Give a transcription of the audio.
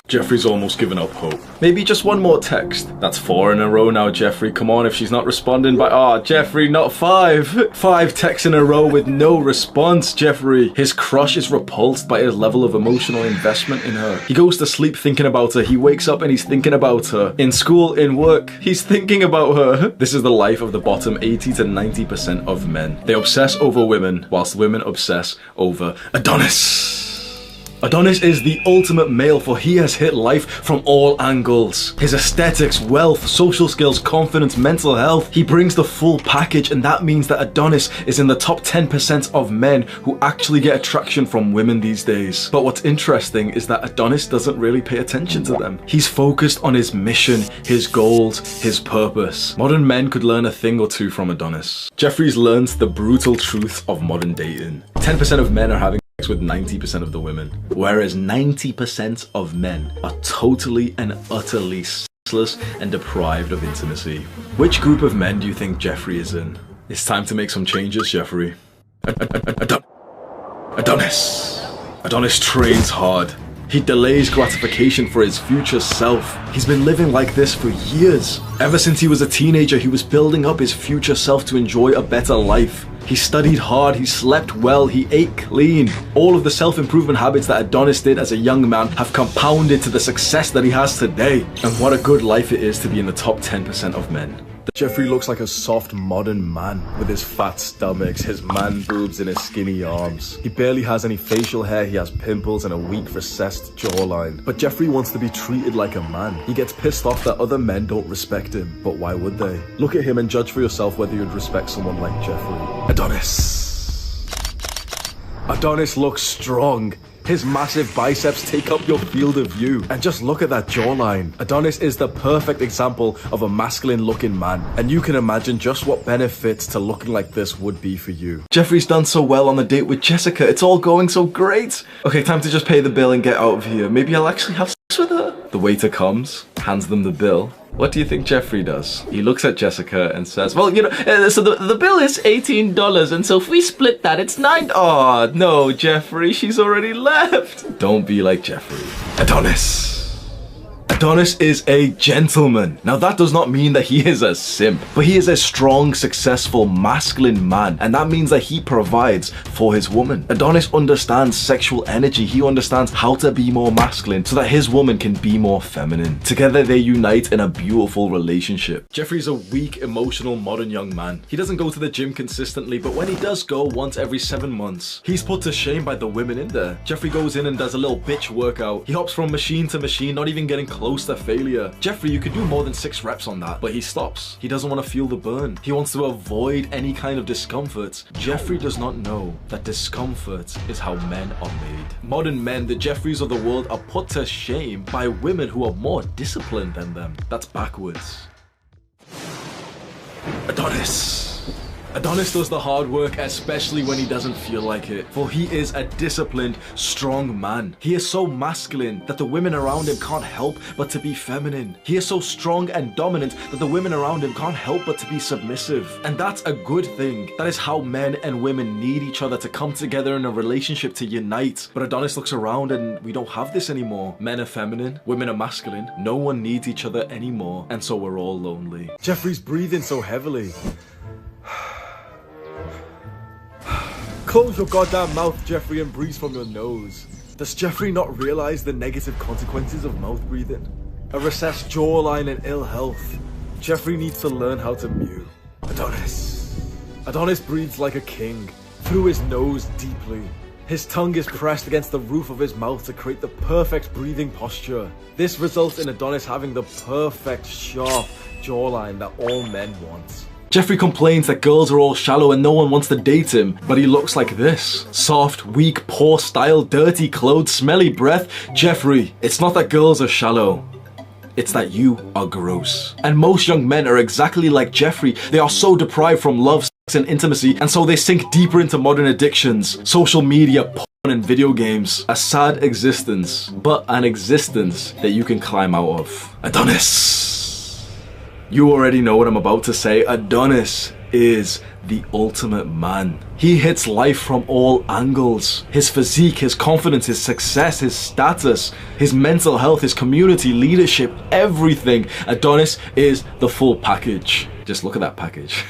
Jeffrey's almost given up hope. Maybe just one more text. That's 4 in a row now, Jeffrey. Come on, if she's not responding by... Ah, Jeffrey, not 5. 5 texts in a row with no response, Jeffrey. His crush is repulsed by his level of emotional investment in her. He goes to sleep thinking about her. He wakes up and he's thinking about her. In school, in work, he's thinking about her. This is the life of the bottom 80 to 90% of men. They obsess over women, whilst women obsess over Adonis. Adonis is the ultimate male, for he has hit life from all angles. His aesthetics, wealth, social skills, confidence, mental health. He brings the full package, and that means that Adonis is in the top 10% of men who actually get attraction from women these days. But what's interesting is that Adonis doesn't really pay attention to them. He's focused on his mission, his goals, his purpose. Modern men could learn a thing or two from Adonis. Jeffrey's learned the brutal truth of modern dating. 10% of men are having with 90% of the women, whereas 90% of men are totally and utterly senseless and deprived of intimacy. Which group of men do you think Jeffrey is in? It's time to make some changes, Jeffrey. Adonis. Adonis trains hard. He delays gratification for his future self. He's been living like this for years. Ever since he was a teenager, he was building up his future self to enjoy a better life. He studied hard, he slept well, he ate clean. All of the self-improvement habits that Adonis did as a young man have compounded to the success that he has today. And what a good life it is to be in the top 10% of men. Jeffrey looks like a soft modern man with his fat stomachs, his man boobs and his skinny arms. He barely has any facial hair, he has pimples and a weak recessed jawline. But Jeffrey wants to be treated like a man. He gets pissed off that other men don't respect him, but why would they? Look at him and judge for yourself whether you'd respect someone like Jeffrey. Adonis. Adonis looks strong. His massive biceps take up your field of view. And just look at that jawline. Adonis is the perfect example of a masculine looking man. And you can imagine just what benefits to looking like this would be for you. Jeffrey's done so well on the date with Jessica. It's all going so great. Okay, time to just pay the bill and get out of here. Maybe I'll actually have sex with her. The waiter comes, hands them the bill. What do you think Jeffrey does? He looks at Jessica and says, well, you know, so the bill is $18, and so if we split that, it's $9. Oh, no, Jeffrey, she's already left. Don't be like Jeffrey. Adonis. Adonis is a gentleman. Now that does not mean that he is a simp, but he is a strong, successful, masculine man, and that means that he provides for his woman. Adonis understands sexual energy. He understands how to be more masculine so that his woman can be more feminine. Together they unite in a beautiful relationship. Jeffrey's a weak, emotional, modern young man. He doesn't go to the gym consistently, but when he does go once every 7 months, he's put to shame by the women in there. Jeffrey goes in and does a little bitch workout. He hops from machine to machine, not even getting close to failure. Jeffrey, you could do more than 6 reps on that, but he stops. He doesn't want to feel the burn. He wants to avoid any kind of discomfort. Jeffrey does not know that discomfort is how men are made. Modern men, the Jeffreys of the world, are put to shame by women who are more disciplined than them. That's backwards. Adonis. Adonis does the hard work, especially when he doesn't feel like it, for he is a disciplined, strong man. He is so masculine that the women around him can't help but to be feminine. He is so strong and dominant that the women around him can't help but to be submissive. And that's a good thing. That is how men and women need each other to come together in a relationship to unite. But Adonis looks around and we don't have this anymore. Men are feminine, women are masculine. No one needs each other anymore, and so we're all lonely. Jeffrey's breathing so heavily. Close your goddamn mouth, Jeffrey, and breathe from your nose. Does Jeffrey not realize the negative consequences of mouth breathing? A recessed jawline and ill health. Jeffrey needs to learn how to mew. Adonis. Adonis breathes like a king, through his nose deeply. His tongue is pressed against the roof of his mouth to create the perfect breathing posture. This results in Adonis having the perfect, sharp jawline that all men want. Jeffrey complains that girls are all shallow and no one wants to date him, but he looks like this. Soft, weak, poor style, dirty clothes, smelly breath. Jeffrey, it's not that girls are shallow. It's that you are gross. And most young men are exactly like Jeffrey. They are so deprived from love, sex, and intimacy, and so they sink deeper into modern addictions, social media, porn, and video games. A sad existence, but an existence that you can climb out of. Adonis. You already know what I'm about to say. Adonis is the ultimate man. He hits life from all angles. His physique, his confidence, his success, his status, his mental health, his community, leadership, everything. Adonis is the full package. Just look at that package.